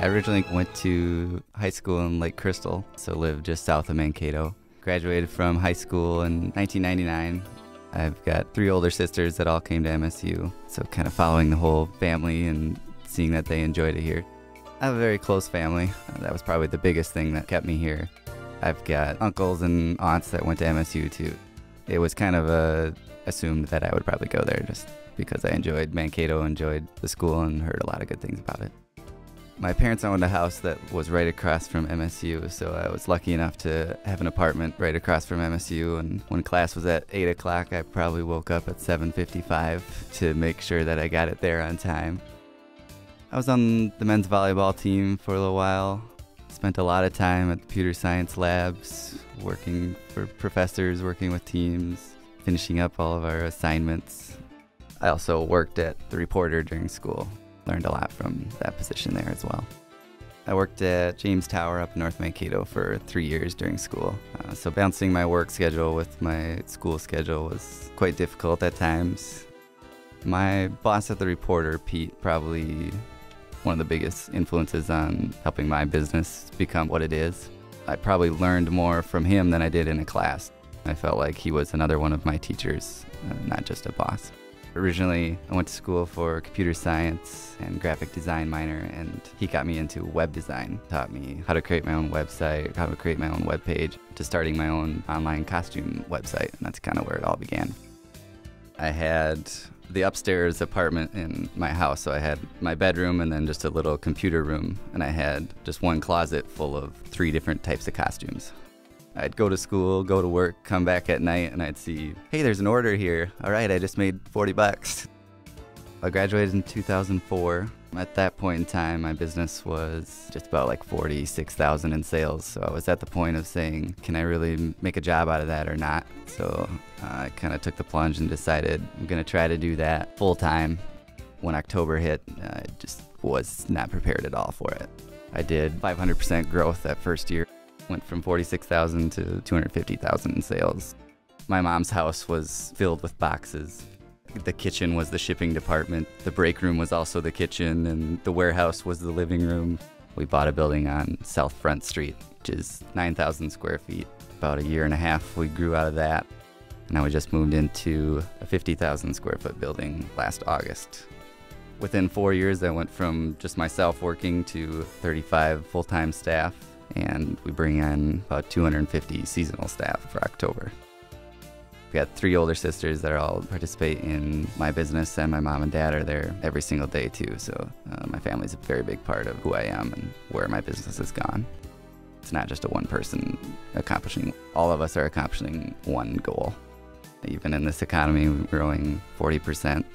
I originally went to high school in Lake Crystal, so lived just south of Mankato. Graduated from high school in 1999. I've got 3 older sisters that all came to MSU, so kind of following the whole family and seeing that they enjoyed it here. I have a very close family. That was probably the biggest thing that kept me here. I've got uncles and aunts that went to MSU too. It was kind of assumed that I would probably go there just because I enjoyed Mankato, enjoyed the school, and heard a lot of good things about it. My parents owned a house that was right across from MSU, so I was lucky enough to have an apartment right across from MSU, and when class was at 8 o'clock, I probably woke up at 7:55 to make sure that I got it there on time. I was on the men's volleyball team for a little while. Spent a lot of time at the computer science labs, working for professors, working with teams, finishing up all of our assignments. I also worked at the Reporter during school. Learned a lot from that position there as well. I worked at James Tower up in North Mankato for 3 years during school. So balancing my work schedule with my school schedule was quite difficult at times. My boss at the Reporter, Pete, probably one of the biggest influences on helping my business become what it is. I probably learned more from him than I did in a class. I felt like he was another one of my teachers, not just a boss. Originally, I went to school for computer science and graphic design minor, and he got me into web design, taught me how to create my own website, how to create my own web page, to starting my own online costume website, and that's kind of where it all began. I had the upstairs apartment in my house, so I had my bedroom and then just a little computer room, and I had just one closet full of 3 different types of costumes. I'd go to school, go to work, come back at night, and I'd see, hey, there's an order here. All right, I just made 40 bucks. I graduated in 2004. At that point in time, my business was just about like 46,000 in sales. So I was at the point of saying, can I really make a job out of that or not? So I kind of took the plunge and decided I'm going to try to do that full time. When October hit, I just was not prepared at all for it. I did 500% growth that first year. Went from 46,000 to 250,000 in sales. My mom's house was filled with boxes. The kitchen was the shipping department. The break room was also the kitchen, and the warehouse was the living room. We bought a building on South Front Street, which is 9,000 square feet. About a year and a half, we grew out of that. Now we just moved into a 50,000 square foot building last August. Within 4 years, I went from just myself working to 35 full-time staff. And we bring in about 250 seasonal staff for October. We got 3 older sisters that all participate in my business, and my mom and dad are there every single day too. So my family's a very big part of who I am and where my business has gone. It's not just a one person accomplishing. All of us are accomplishing one goal. Even in this economy, we're growing 40%.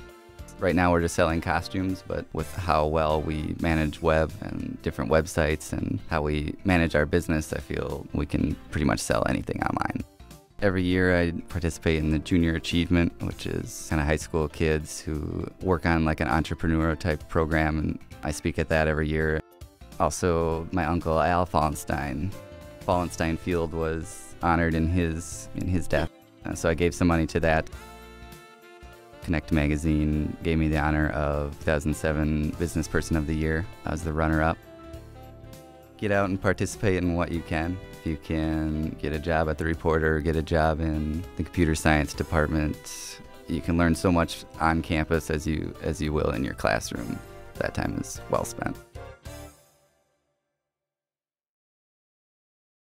Right now we're just selling costumes, but with how well we manage web and different websites and how we manage our business, I feel we can pretty much sell anything online. Every year I participate in the Junior Achievement, which is kind of high school kids who work on like an entrepreneur type program, and I speak at that every year. Also, my uncle Al Fallenstein. Fallenstein Field was honored in his death, so I gave some money to that. Connect Magazine gave me the honor of 2007 Business Person of the Year. I was the runner-up. Get out and participate in what you can. If you can get a job at the Reporter, get a job in the computer science department, you can learn so much on campus as you will in your classroom. That time is well spent.